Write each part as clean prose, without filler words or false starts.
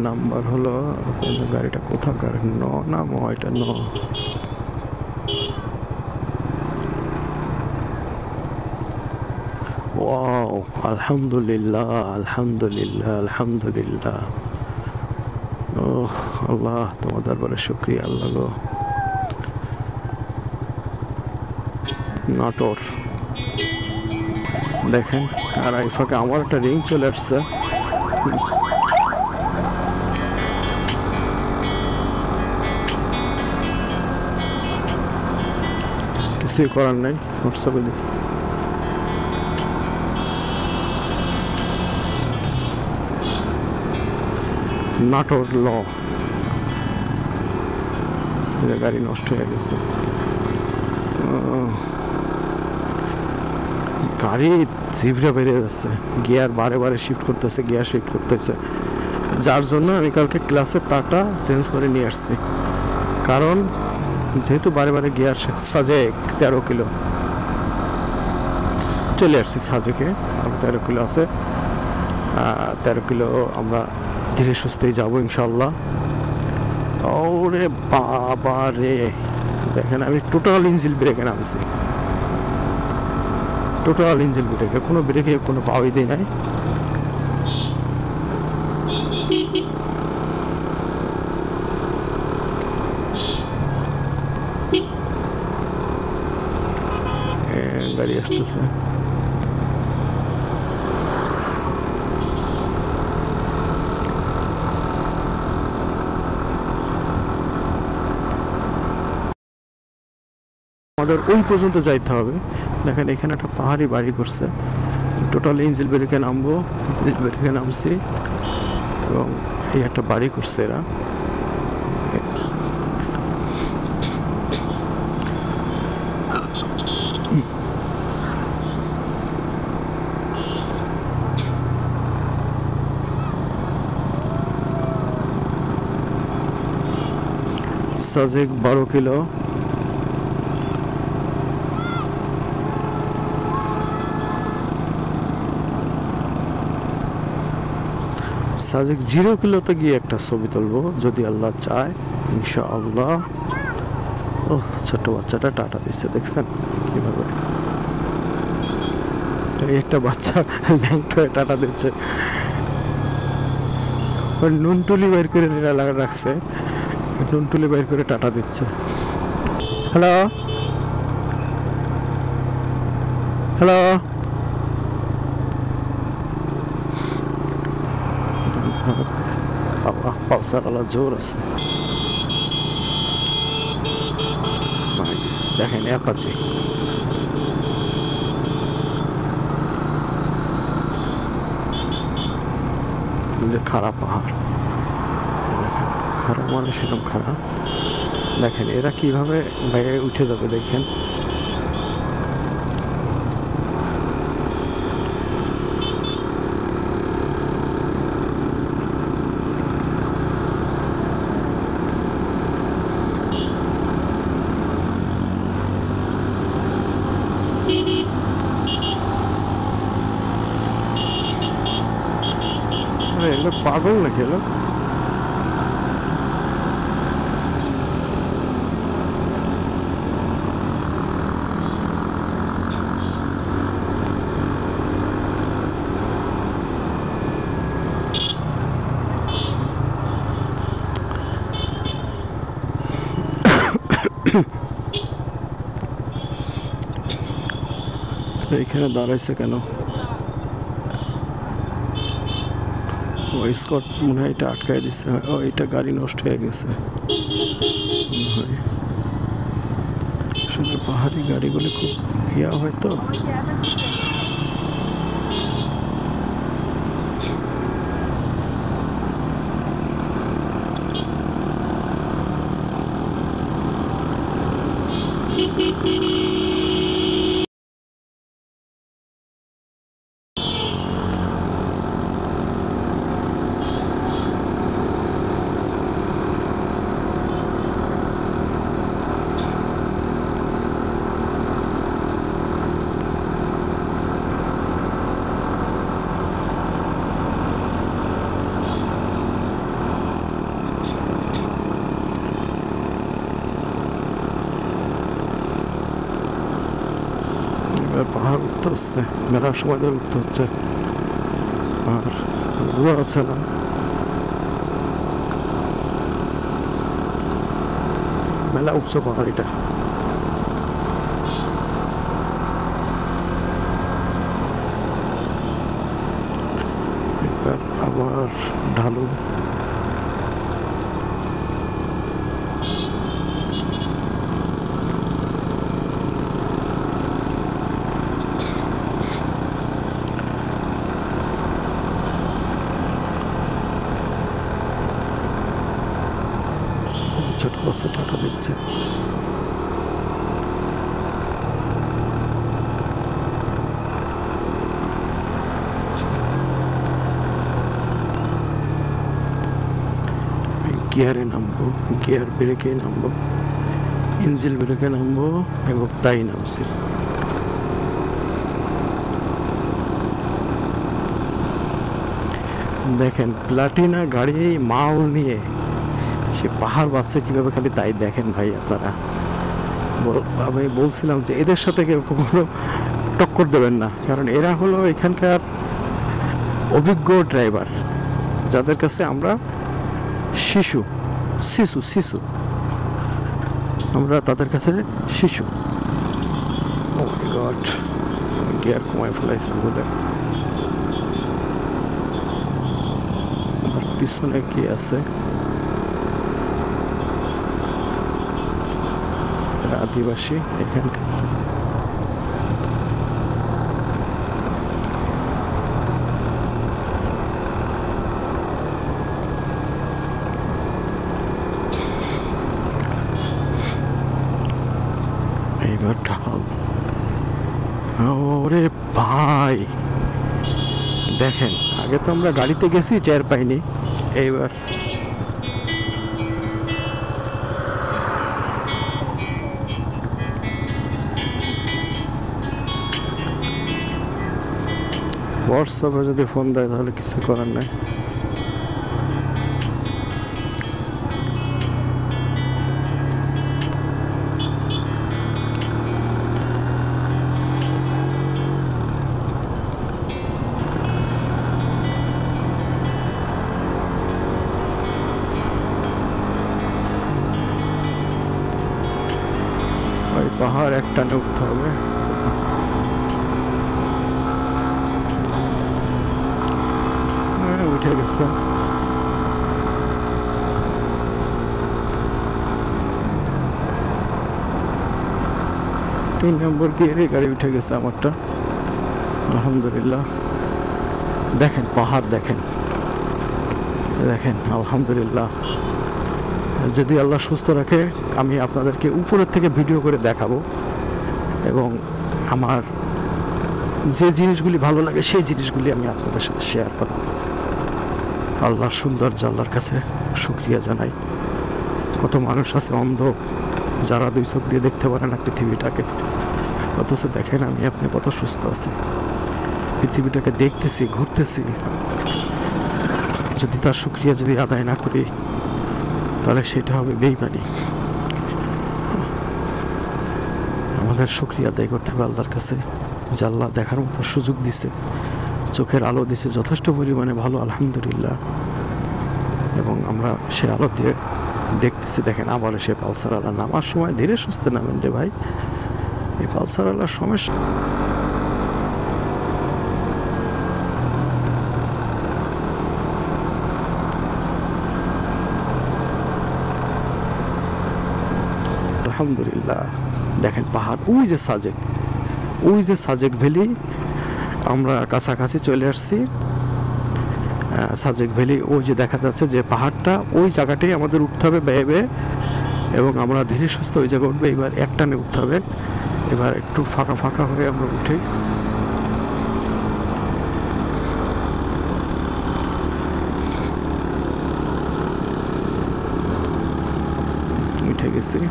Number হলো কোন গাড়িটা কোথাকার না এটা ওয়াও আলহামদুলিল্লাহ আলহামদুলিল্লাহ আলহামদুলিল্লাহ ওহ আল্লাহ তোমার দরবারে শুকরিয়া আল্লাহ গো নাটোর দেখেন আর এই ফাঁকে আমার একটা রিং চলে আসছে কিছুই করার নাই হোয়াটসঅ্যাপে দিচ্ছি নাটোর ল গাড়ি নষ্ট হয়ে গেছে গাড়ি জিভরা বেড়ে যাচ্ছে গিয়ার বারে শিফট করতেছে যার জন্য আমি কালকে ক্লাসের তারটা চেঞ্জ করে নিয়ে আসছি কারণ যেহেতু বারে গিয়ার সাজেক 13 কিলো চলে আসছি সাজেকে আর 13 কিলো আছে 13 কিলো আমরা ধীরে সুস্থেই যাবো ইনশাল্লাহ ওরে বাবা রে দেখেন আমি টোটাল ইঞ্জিন ব্রেকে নামছি টোটাল ইঞ্জিন ব্রেকে কোনো ব্রেকে কোনো পাওয়াই দিই নাই গাড়ি আসতেছে আমাদের ওই পর্যন্ত যাইতে হবে দেখেন এখানে একটা পাহাড়ি বাড়ি করছে টোটাল ইঞ্জিল ব্রেকে নামবো ইঞ্জিল ব্রেকে নামছি এবং এই একটা বাড়ি করছে এরা সাজেক 12 কিলো সাজেক 0 কিলোতে গিয়ে একটা ছবি তুলবো যদি আল্লাহ চায় ইনশাআল্লাহ ও ছোট বাচ্চাটা টাটা দিচ্ছে দেখছেন কিভাবে একটা বাচ্চা ল্যাংট হয়ে টাটা দিচ্ছে ওই নুনটুলি বের করে রাখছে নুনটুলি বের করে টাটা দিচ্ছে হ্যালো হ্যালো পালসার আলা জোর আছে দেখেন অ্যাপাচি খারাপ পাহাড় দেখেন খারাপ মানে সেরকম খারাপ দেখেন এরা কিভাবে বাইরে উঠে যাবে দেখেন এগুলো পাগল নাকি এলো এইখানে দাঁড়াইছে কেন স্কট মনে হয় এটা আটকায় দিছে ও এটা গাড়ি নষ্ট হয়ে গেছে আসলে পাহাড়ি গাড়িগুলি খুব ইয়া হয়তো এবার পাহাড় উঠতে হচ্ছে, মেলার সময় ধরে উঠতে হচ্ছে, আর বোঝা যাচ্ছে না। মেলা উচ্চ পাহাড় এটা। এবার আবার ঢালু। ছোট বাচ্চা টাটা দিচ্ছে। গিয়ারে নামবো, গিয়ার ব্রেকে নামবো, ইঞ্জিল ব্রেকে নামবো এবং তাই নামছি। দেখেন প্লাটিনা গাড়ি মাল নিয়ে সে পাহাড় বাঁচছে কিভাবে, খালি তাই দেখেন ভাই আপনারা। আমি বলছিলাম যে এদের সাথে কেউ কখনো টক্কর দেবেন না, কারণ এরা হলো এখানকার অভিজ্ঞ ড্রাইভার, যাদের কাছে আমরা শিশু শিশু শিশু আমরা তাদের কাছে শিশু। ও মাই গড, গিয়ার কমায় ফেলাইছে বলে। আমার পিছনে কি আছে? আদিবাসী এখানকার। এইবার ঢাল। ওরে ভাই দেখেন, আগে তো আমরা গাড়িতে গেছি টের পাইনি, এইবার হোয়াটসঅ্যাপে যদি ফোন দেয় তাহলে কিছু করার নাই। ওই পাহাড় একটানে উঠতে হবে। উঠে গেছে। তিন নম্বর গিয়ারে গাড়ি উঠে গেছে আমারটা, আলহামদুলিল্লাহ। দেখেন পাহাড়, দেখেন দেখেন আলহামদুলিল্লাহ। যদি আল্লাহ সুস্থ রাখে আমি আপনাদেরকে উপরের থেকে ভিডিও করে দেখাবো, এবং আমার যে জিনিসগুলি ভালো লাগে সেই জিনিসগুলি আমি আপনাদের সাথে শেয়ার করব। আল্লাহর সৌন্দর্য, আল্লাহর কাছে শুকরিয়া জানাই। কত মানুষ আছে অন্ধ, যারা দুই চোখ দিয়ে দেখতে পারে না পৃথিবীটাকে, অথচ দেখেন আমি আপনি কত সুস্থ আছি, পৃথিবীটাকে দেখতেছি, ঘুরতেছি। যদি তার শুকরিয়া যদি আদায় না করি তাহলে সেটা হবে বেঈমানি। আমাদের শুকরিয়া আদায় করতে হবে আল্লাহর কাছে, যে আল্লাহ দেখার মতো সুযোগ দিছে, চোখের আলো দিছে যথেষ্ট পরিমাণে ভালো, আলহামদুলিল্লাহ। এবং আমরা সে আলো দিয়ে দেখতেছি। দেখেন আবার সে পালসার আলা নামার সময় ধীরে সুস্থে নামেন রে ভাই, এই পালসার আলার সমস্যা। আলহামদুলিল্লাহ। দেখেন পাহাড়, ওই যে সাজেক, ওই যে সাজেক ভ্যালি, আমরা কাছাকাছি চলে আসছি। সাজেক ভ্যালি ওই যে দেখা যাচ্ছে যে পাহাড়টা, ওই জায়গাটাই আমাদের উঠতে হবে বেয়ে বেয়ে, এবং আমরা ধীরে সুস্থ ওই জায়গায় উঠবে। এবার একটানে উঠতে হবে। এবার একটু ফাঁকা ফাঁকা হয়ে আমরা উঠি। উঠে গেছি।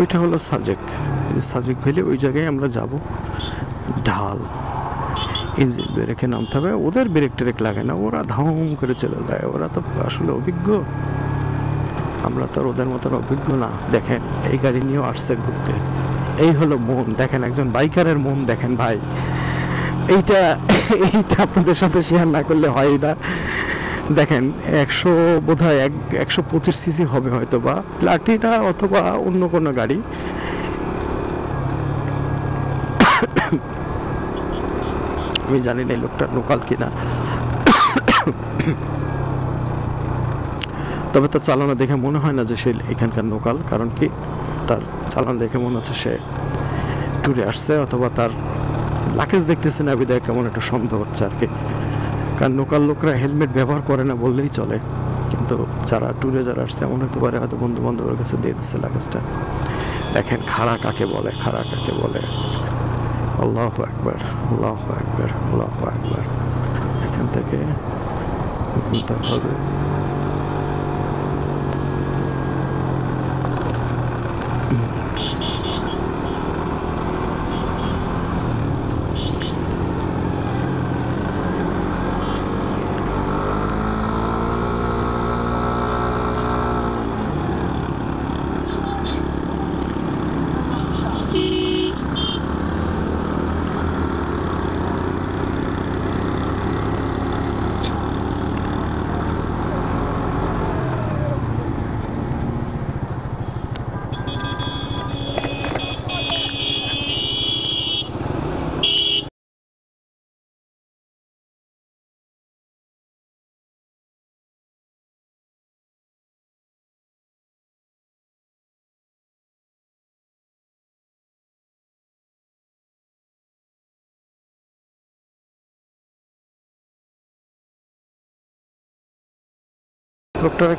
ওইটা হলো সাজেক, সাজেক ভ্যালি, ওই জায়গায় আমরা যাব। ঢাল, ইঞ্জিন ব্রেকে নামতে হবে। ওদের ব্রেক ট্রেক লাগে না, ওরা ধাম করে চলে যায়, ওরা তো আসলে অভিজ্ঞ। আমরা তো আর ওদের মতন অভিজ্ঞ না। দেখেন এই গাড়ি নিয়েও আসছে ঘুরতে। এই হলো মন, দেখেন একজন বাইকারের মন দেখেন ভাই। এইটা এইটা আপনাদের সাথে শেয়ার না করলে হয় না। দেখেন 100 বোধহয় 125 সিসি হবে হয়তো, বা প্লাটিনা অথবা অন্য কোনো গাড়ি। আমি জানি না এই লোকটা লোকাল কিনা, তবে তার চালানো দেখে মনে হয় না যে সে এখানকার লোকাল। কারণ কি, তার চালান দেখে মনে হচ্ছে সে ট্যুরে আসছে, অথবা তার লাকেজ দেখতেছে না বিদায় কেমন একটা সন্দেহ হচ্ছে আর কি। কারণ লোকাল লোকরা হেলমেট ব্যবহার করে না বললেই চলে, কিন্তু যারা ট্যুরে যারা আসছে এমন হতে পারে হয়তো বন্ধু বান্ধবের কাছে দিয়ে দিচ্ছে লাগেজটা। দেখেন খাড়া কাকে বলে, খাড়া কাকে বলে। আল্লাহু আকবার, আল্লাহু আকবার, আল্লাহু আকবার। এখান থেকে নামতে হবে। লোকটার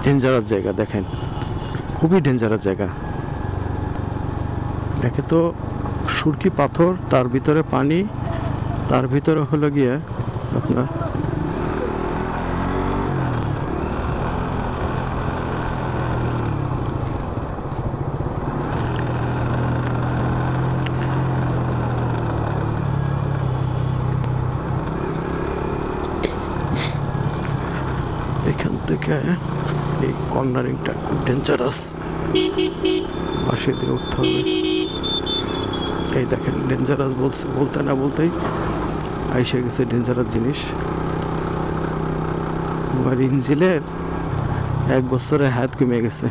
ডেঞ্জারাস জায়গা, দেখেন খুবই ডেঞ্জারাস জায়গা। একে তো সুরকি পাথর, তার ভিতরে পানি, তার ভিতরে হলো গিয়ে আপনার এখান থেকে এই কর্নারিংটা খুব ডেঞ্জারাস, পাশে দিয়ে উঠতে হবে। এই দেখেন ডেঞ্জারাস বলছে, বলতে না বলতেই আইসে গেছে ডেঞ্জারাস জিনিস। আমার ইঞ্জিনের 1 বছরে হাত কমে গেছে।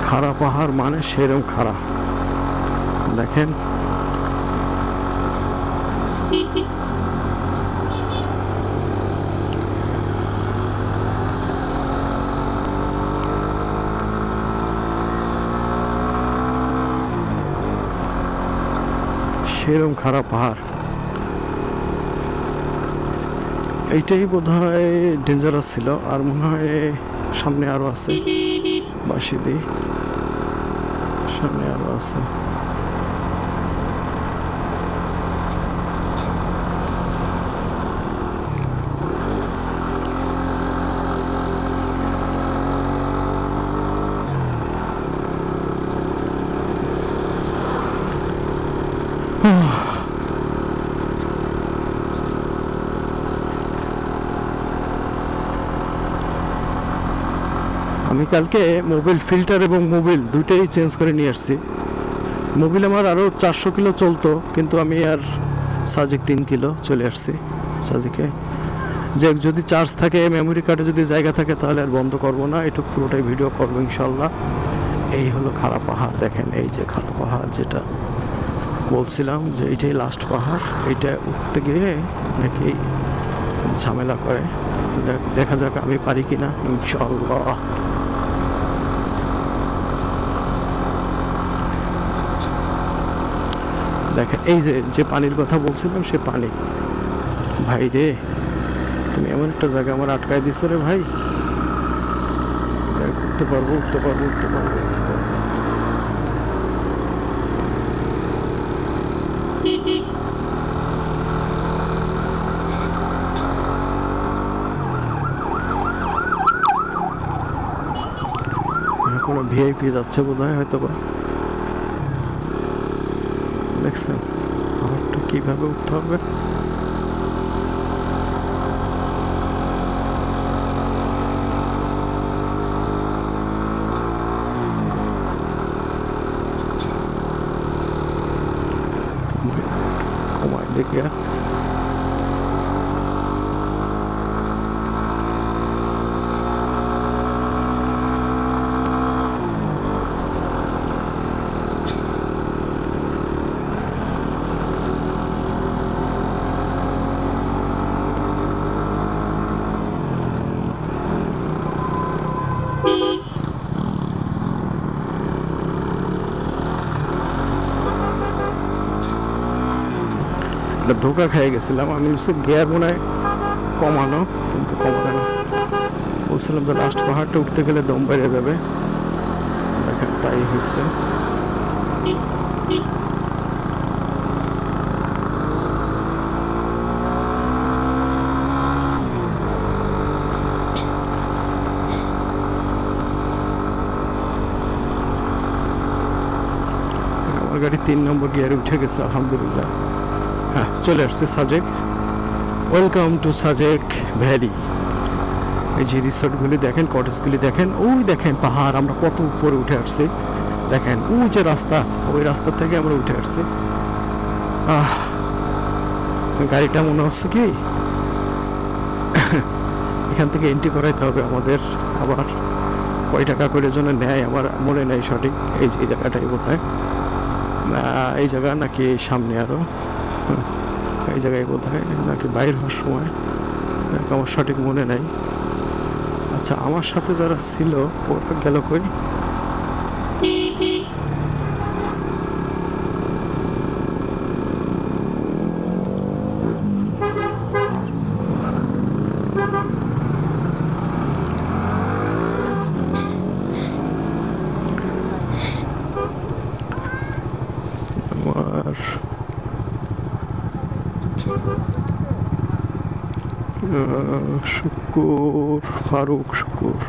খাড়া পাহাড় মানে সেরকম খাড়া, দেখেন সেরকম খারাপ পাহাড়। এইটাই বোধহয় ডেঞ্জারাস ছিল, আর মনে হয় সামনে আরো আছে, বাসিদি সামনে আরো আছে। আমি কালকে মোবিল ফিল্টার এবং মোবিল দুইটাই চেঞ্জ করে নিয়ে আসছি। মোবিল আমার আরও 400 কিলো চলতো, কিন্তু আমি আর সাজেক 3 কিলো চলে আসছি সাজেকে। যে যদি চার্জ থাকে, মেমোরি কার্ডে যদি জায়গা থাকে, তাহলে আর বন্ধ করবো না, এটুকু পুরোটাই ভিডিও করবো ইনশাল্লাহ। এই হলো খাড়া পাহাড়, দেখেন এই যে খাড়া পাহাড়, যেটা বলছিলাম যে এইটাই লাস্ট পাহাড়। এইটা উঠতে গিয়ে নাকি ঝামেলা করে, দেখা যাক আমি পারি কিনা ইনশাল্লাহ। দেখেন এই যে পানির কথা বলছিলাম, সে পানি। ভাই রে, তুমি এমন একটা জায়গা আমার আটকায় দিছো রে ভাই। উঠতে পারবো, উঠতে পারবো, উঠতে পারবো, উঠতে পারবো। কোনো ভিআইপি যাচ্ছে বোধ হয়, হয়তো বা। দেখছেন পাহাড়টা কিভাবে উঠতে হবে। কমায় দেখি ধোকা খেয়ে গেছিলাম আমি। গিয়ার মনে হয় কমানো, কিন্তু কমানো না। বলছিলাম তো লাস্ট পাহাড়টা উঠতে গেলে দম বেড়ে যাবে, দেখেন তাই হয়েছে। আমার গাড়ি 3 নম্বর গিয়ারে উঠে গেছে আলহামদুলিল্লাহ। হ্যাঁ, চলে আসছে Sajek. Welcome to Sajek valley. এই যে রিসোর্টগুলি দেখেন, কটেজগুলি দেখেন, ওই দেখেন পাহাড়, আমরা কত উপরে উঠে আসছি। দেখেন ওই যে রাস্তা, ওই রাস্তা থেকে আমরা উঠে আসছি। গাড়িটা মনে হচ্ছে কি এখান থেকে এন্ট্রি করাইতে হবে আমাদের। আবার কয় টাকা করে জন্য নেয় আমার মনে নেই সঠিক। এই জায়গাটাই বোধ হয়, এই জায়গা নাকি সামনে আরও, এই জায়গায় বোধ হয়, নাকি বাইর হওয়ার সময়, আমার সঠিক মনে নাই। আচ্ছা, আমার সাথে যারা ছিল ওরা গেল কই? আমার শুকুর, ফারুক শুকুর।